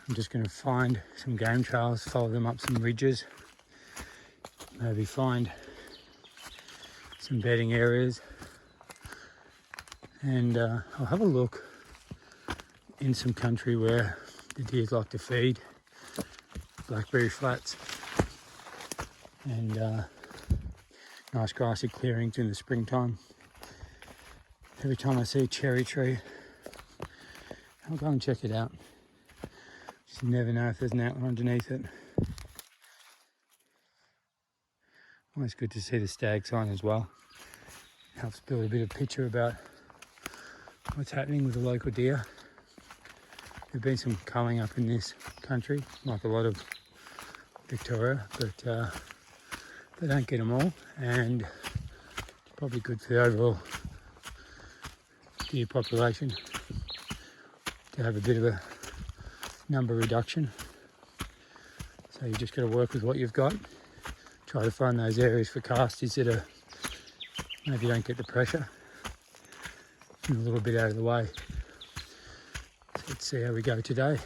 I'm just going to find some game trails, follow them up some ridges, maybe find some bedding areas, and I'll have a look in some country where the deers like to feed, Blackberry flats, and nice grassy clearings in the springtime. Every time I see a cherry tree, I'll go and check it out. Just never know if there's an antler underneath it. Always good to see the stag sign as well. Helps build a bit of picture about what's happening with the local deer. There've been some culling up in this country, like a lot of Victoria, but they don't get them all, and it's probably good for the overall deer population to have a bit of a number reduction. So you just got to work with what you've got. Try to find those areas for casties that are maybe don't get the pressure and a little bit out of the way. So let's see how we go today.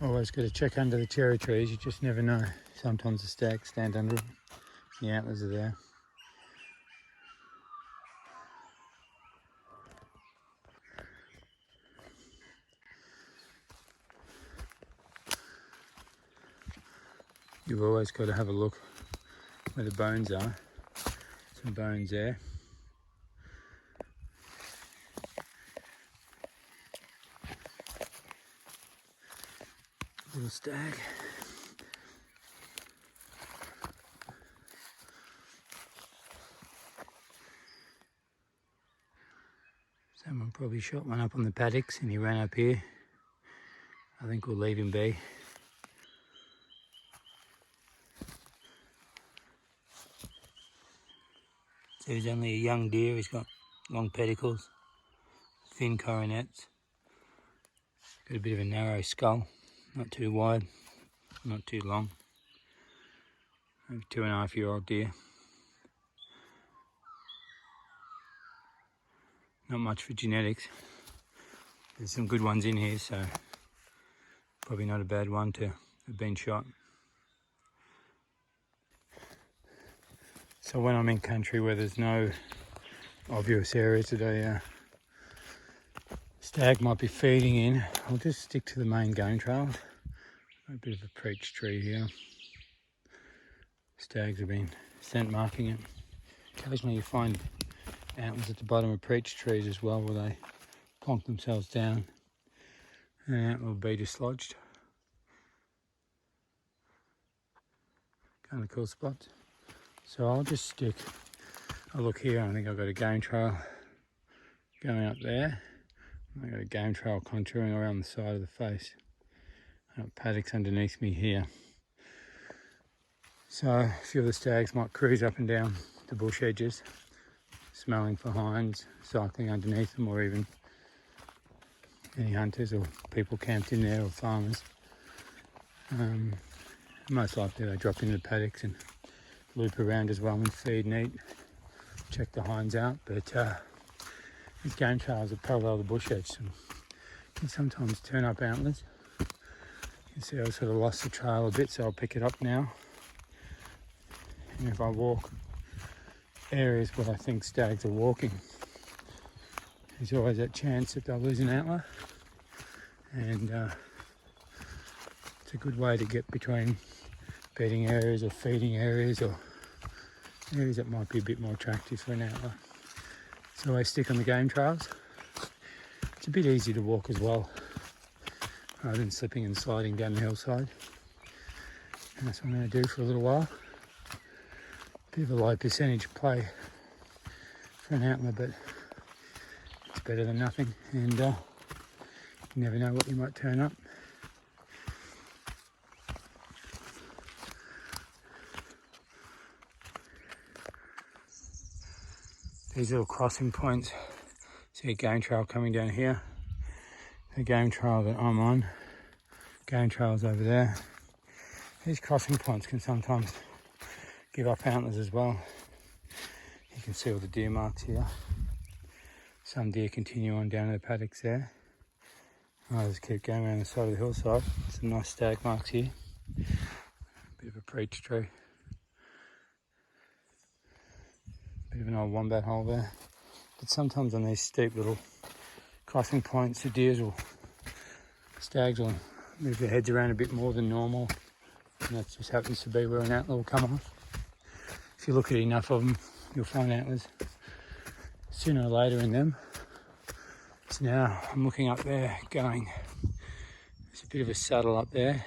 Always got to check under the cherry trees, you just never know. Sometimes the stags stand under them, the antlers are there. You've always got to have a look where the bones are. Some bones there. Little stag. Someone probably shot one up on the paddocks and he ran up here. I think we'll leave him be. So he's only a young deer. He's got long pedicles, thin coronets, got a bit of a narrow skull, not too wide, not too long. Maybe 2.5-year-old deer. Not much for genetics. There's some good ones in here, so probably not a bad one to have been shot. So when I'm in country where there's no obvious areas that a stag might be feeding in, I'll just stick to the main game trails. A bit of a preach tree here. Stags have been scent marking it. Occasionally you find antlers at the bottom of preach trees as well, where they plonk themselves down and an antler will be dislodged. Kind of cool spots. So I'll just stick a look here. I think I've got a game trail going up there. I've got a game trail contouring around the side of the face. I've got paddocks underneath me here. So a few of the stags might cruise up and down the bush edges, smelling for hinds, cycling underneath them, or even any hunters or people camped in there or farmers. Most likely they drop into the paddocks and loop around as well and feed and eat, check the hinds out. But these game trails that parallel the bush edge can sometimes turn up antlers. You can see I've sort of lost the trail a bit, so I'll pick it up now. And if I walk areas where I think stags are walking, there's always that chance that they'll lose an antler, and it's a good way to get between bedding areas or feeding areas or areas that might be a bit more attractive for an antler. So I stick on the game trails. It's a bit easier to walk as well, rather than slipping and sliding down the hillside. And that's what I'm going to do for a little while. Bit of a low percentage play for an antler, but it's better than nothing, and you never know what you might turn up. These little crossing points, see a game trail coming down here, the game trail that I'm on, game trail's over there. These crossing points can sometimes give up antlers as well. You can see all the deer marks here. Some deer continue on down to the paddocks there. I'll just keep going around the side of the hillside. Some nice stag marks here. Bit of a preach tree. Bit of an old wombat hole there. But sometimes on these steep little crossing points, the stags will move their heads around a bit more than normal. And that just happens to be where an antler will come off. If you look at enough of them, you'll find antlers sooner or later in them. So now I'm looking up there going, there's a bit of a saddle up there.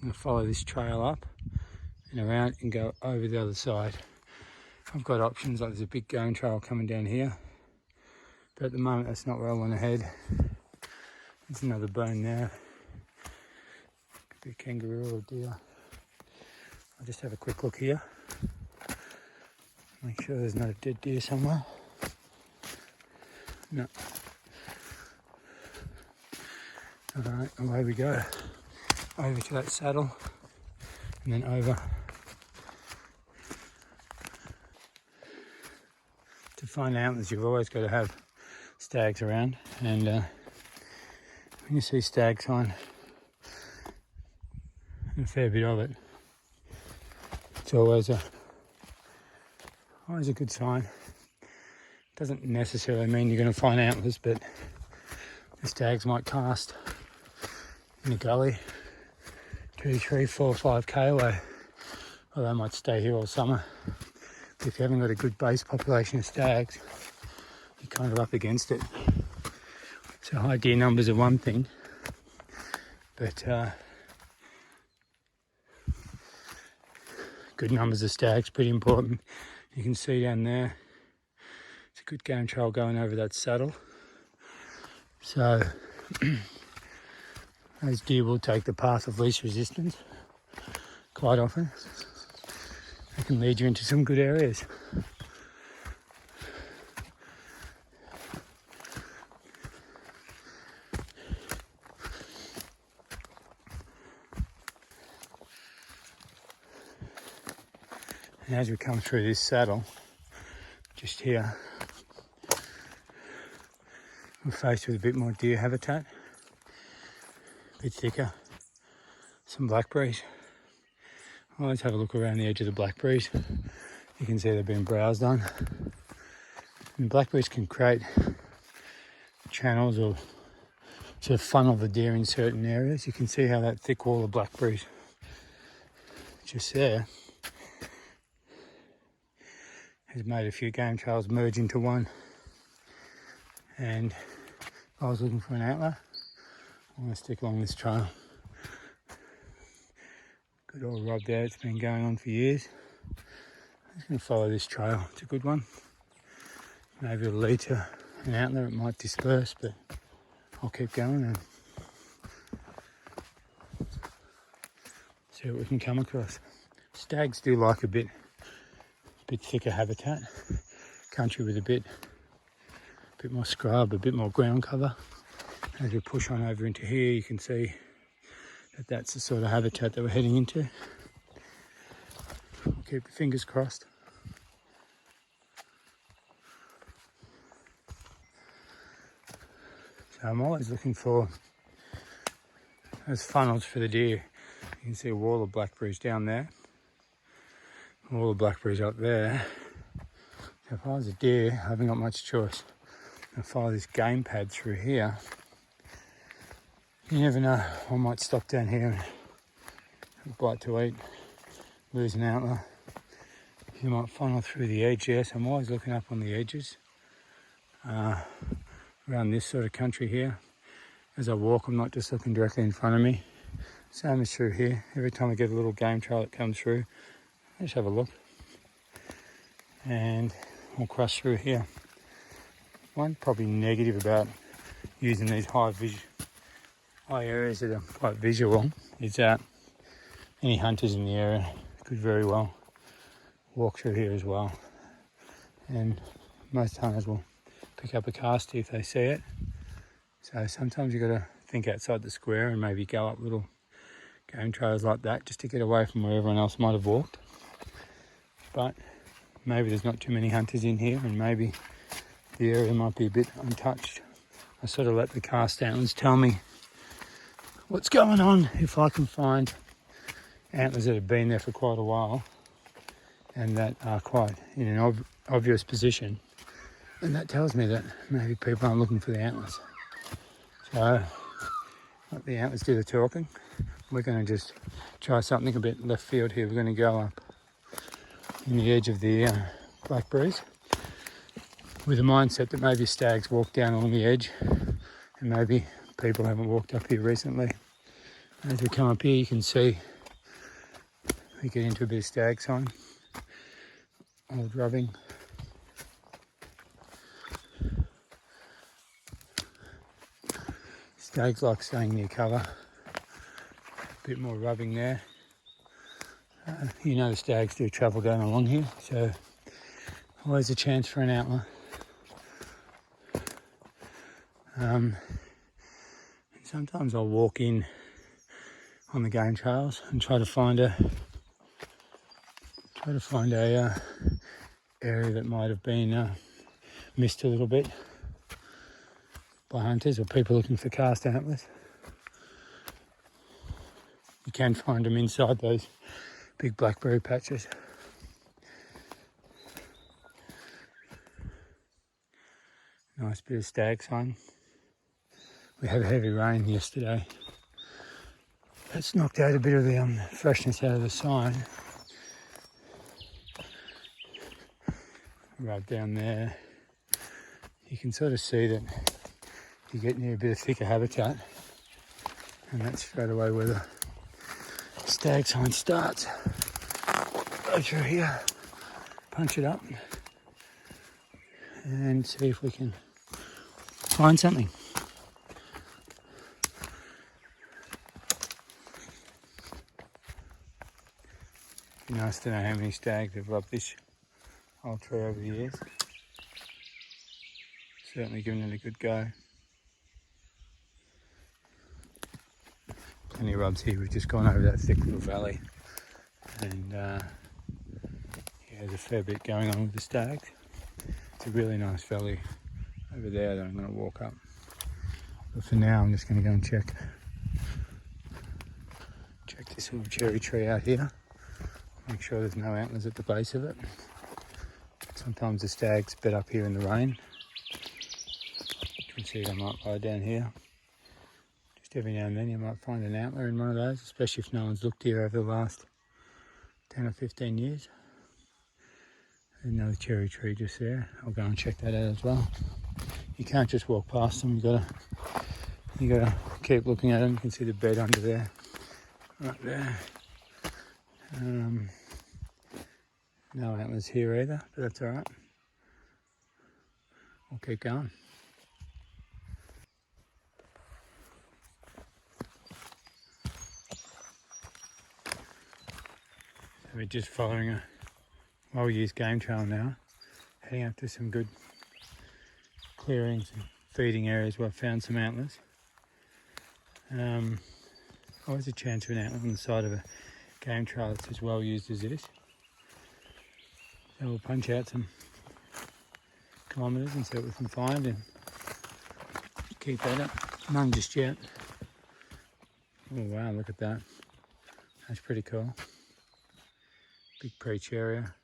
I'm going to follow this trail up and around and go over the other side. I've got options, like there's a big game trail coming down here, but at the moment that's not where I want to head. There's another bone there. Could be a kangaroo or a deer. I'll just have a quick look here. Make sure there's not a dead deer somewhere. No. Alright, away we go. Over to that saddle and then over. To find antlers, you've always got to have stags around, and when you see stag sign, and a fair bit of it, it's always a good sign. Doesn't necessarily mean you're going to find antlers, but the stags might cast in a gully 2, 3, 4, 5k away Well, they might stay here all summer. But if you haven't got a good base population of stags, you're kind of up against it. So high deer numbers are one thing, but good numbers of stags pretty important. You can see down there, it's a good game trail going over that saddle. So those deer will take the path of least resistance quite often. They can lead you into some good areas. And as we come through this saddle, just here, we're faced with a bit more deer habitat, a bit thicker, some blackberries. Always have a look around the edge of the blackberries. You can see they've been browsed on. And blackberries can create channels or sort of funnel the deer in certain areas. You can see how that thick wall of blackberries just there has made a few game trails merge into one. And if I was looking for an antler, I'm going to stick along this trail. Good old rub there, it's been going on for years. I'm just going to follow this trail, it's a good one. Maybe it'll lead to an antler, it might disperse, but I'll keep going and see what we can come across. Stags do like a bit thicker habitat, country with a bit more scrub, a bit more ground cover. As we push on over into here, you can see that that's the sort of habitat that we're heading into. Keep your fingers crossed. So I'm always looking for those funnels for the deer. You can see a wall of blackberries down there, a wall of blackberries up there. So if I was a deer, I haven't got much choice. I'll follow this game pad through here. You never know, I might stop down here and have a bite to eat, lose an antler. You might funnel through the edge, yes. I'm always looking up on the edges around this sort of country here. As I walk, I'm not just looking directly in front of me. Same is true here. Every time I get a little game trail that comes through, I just have a look. And I'll cross through here. One probably negative about using these high areas that are quite visual is that any hunters in the area could very well walk through here as well. And most hunters will pick up a casty if they see it. So sometimes you've got to think outside the square and maybe go up little game trails like that just to get away from where everyone else might have walked. But maybe there's not too many hunters in here and maybe the area might be a bit untouched. I sort of let the cast antlers tell me what's going on. If I can find antlers that have been there for quite a while and that are quite in an obvious position, and that tells me that maybe people aren't looking for the antlers. So let the antlers do the talking. We're going to just try something a bit left field here. We're going to go up in the edge of the blackberries with the mindset that maybe stags walk down along the edge and maybe people haven't walked up here recently. As we come up here, you can see we get into a bit of stag sign, old rubbing. Stags like staying near cover, a bit more rubbing there. You know the stags do travel going along here, so always a chance for an antler. Sometimes I'll walk in on the game trails and try to find a area that might have been missed a little bit by hunters or people looking for cast antlers. You can find them inside those big blackberry patches. Nice bit of stag sign. We had a heavy rain yesterday. That's knocked out a bit of the freshness out of the sign. right down there. You can sort of see that you get near a bit of thicker habitat, and that's straight away where the stag sign starts. Go through here, punch it up, and see if we can find something. It'd be nice to know how many stags have rubbed this old tree over the years. Certainly giving it a good go. Plenty of rubs here. We've just gone over that thick little valley, and yeah, there's a fair bit going on with the stags. It's a really nice valley over there that I'm going to walk up. But for now, I'm just going to go and check this little cherry tree out here. Make sure there's no antlers at the base of it. Sometimes the stags bed up here in the rain. You can see they might lie down here. Just every now and then you might find an antler in one of those, especially if no one's looked here over the last 10 or 15 years. There's another cherry tree just there. I'll go and check that out as well. You can't just walk past them. You gotta keep looking at them. You can see the bed under there, right there. No antlers here either, but that's all right. We'll keep going. So we're just following a well-used game trail now, heading up to some good clearings and feeding areas where I found some antlers. Always a chance for an antler on the side of a game trail that's as well used as this. So we'll punch out some kilometres and see what we can find and keep that up. None just yet. Oh wow, look at that. That's pretty cool. Big preach area.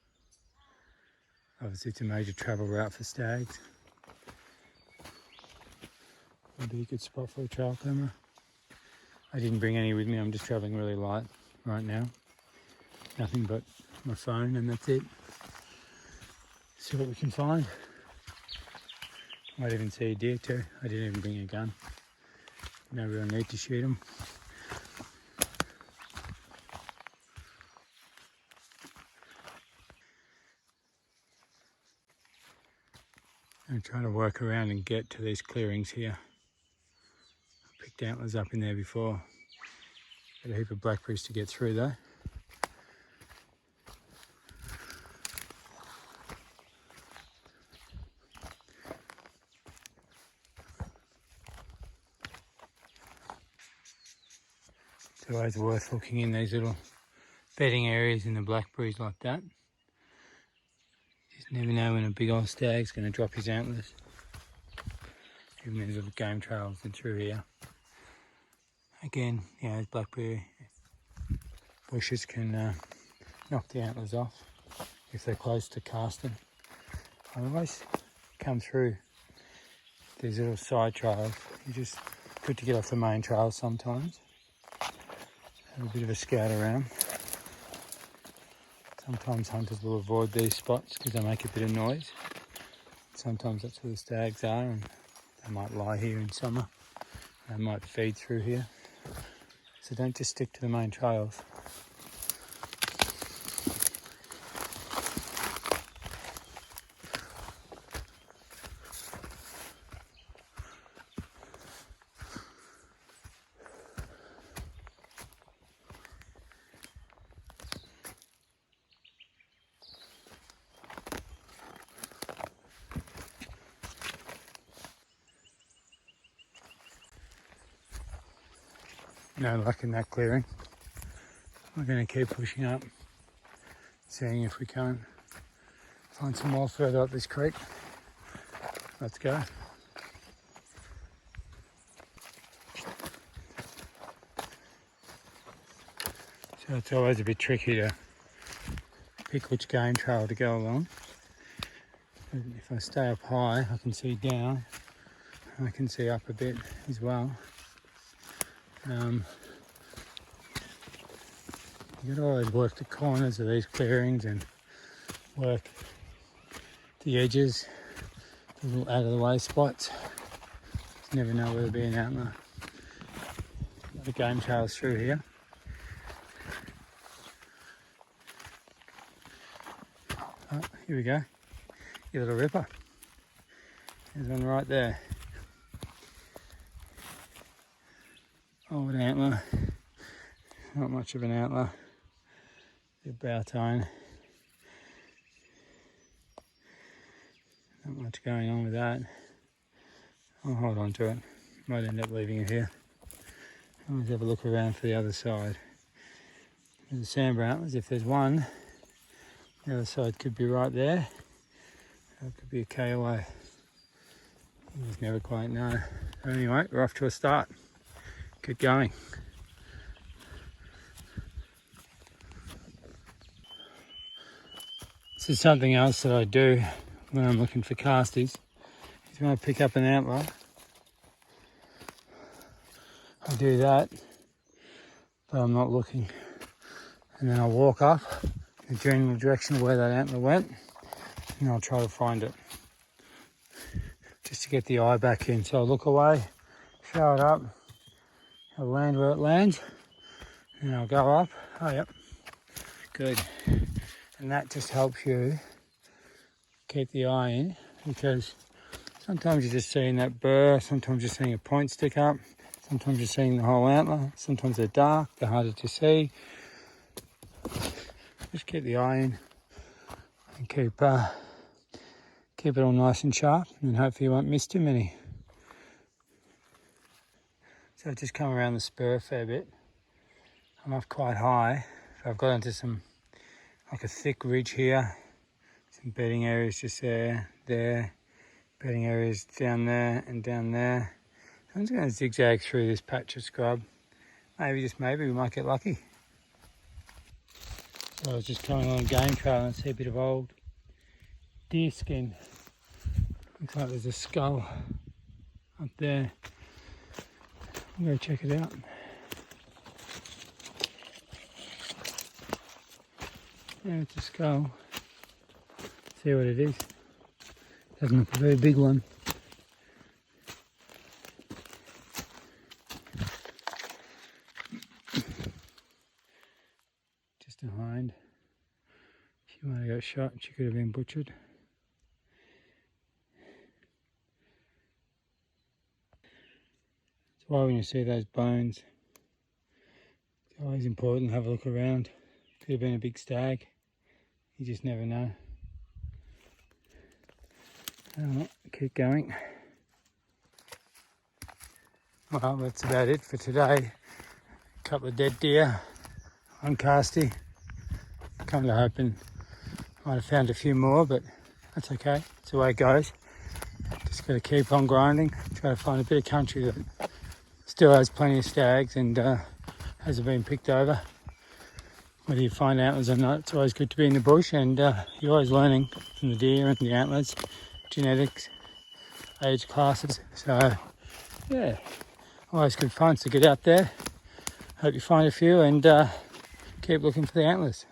Obviously it's a major travel route for stags. Maybe a good spot for a trail camera. I didn't bring any with me, I'm just travelling really light right now. Nothing but my phone and that's it. See what we can find. Might even see a deer too. I didn't even bring a gun. No real need to shoot them. I'm trying to work around and get to these clearings here. I picked antlers up in there before. Got a heap of blackberries to get through though. It's always worth looking in these little bedding areas in the blackberries like that. You just never know when a big old stag's going to drop his antlers. Even these little game trails and through here. Again, yeah, those blackberry bushes can knock the antlers off if they're close to casting. I always come through these little side trails. You're just good to get off the main trail sometimes. Have a bit of a scout around. Sometimes hunters will avoid these spots because they make a bit of noise. Sometimes that's where the stags are and they might lie here in summer. They might feed through here. So don't just stick to the main trails. No luck in that clearing. We're going to keep pushing up, seeing if we can't find some more further up this creek. Let's go. So it's always a bit tricky to pick which game trail to go along. But if I stay up high, I can see down, and I can see up a bit as well. You've got to always work the corners of these clearings and work the edges, the little out of the way spots. You never know where there'll be an antler. The game trails through here. Oh, here we go. Your little ripper. There's one right there. Old antler. Not much of an antler. The bow tone. Not much going on with that. I'll hold on to it. Might end up leaving it here. Let's have a look around for the other side. There's the Sambar antlers. If there's one, the other side could be right there. That could be a K away. You just never quite know. Anyway, we're off to a start. Get going. This is something else that I do when I'm looking for casties. Is when I pick up an antler, I do that, but I'm not looking. And then I'll walk up in the general direction of where that antler went, and I'll try to find it. Just to get the eye back in. So I'll look away, show it up, I'll land where it lands, and I'll go up. Oh, yep, good. And that just helps you keep the eye in, because sometimes you're just seeing that burr, sometimes you're seeing a point stick up, sometimes you're seeing the whole antler, sometimes they're dark, they're harder to see. Just keep the eye in and keep it all nice and sharp, and hopefully you won't miss too many. So I've just come around the spur a fair bit. I'm up quite high, so I've got into like a thick ridge here, some bedding areas just there, bedding areas down there and down there. So I'm just going to zigzag through this patch of scrub. Maybe, just maybe, we might get lucky. So I was just coming on a game trail and see a bit of old deer skin. Looks like there's a skull up there. I'm going to check it out. Yeah, it's a skull. See what it is. Doesn't look a very big one. Just a hind. She might have got shot. She could have been butchered. That's why when you see those bones, it's always important to have a look around. Could have been a big stag. You just never know. Alright, keep going. Well, that's about it for today. A couple of dead deer, one casty. Kind of hoping might have found a few more, but that's okay. It's the way it goes. Just got to keep on grinding. Try to find a bit of country that still has plenty of stags and hasn't been picked over. Whether you find antlers or not, it's always good to be in the bush, and you're always learning from the deer and the antlers, genetics, age classes. So yeah, always good fun to get out there. Hope you find a few and keep looking for the antlers.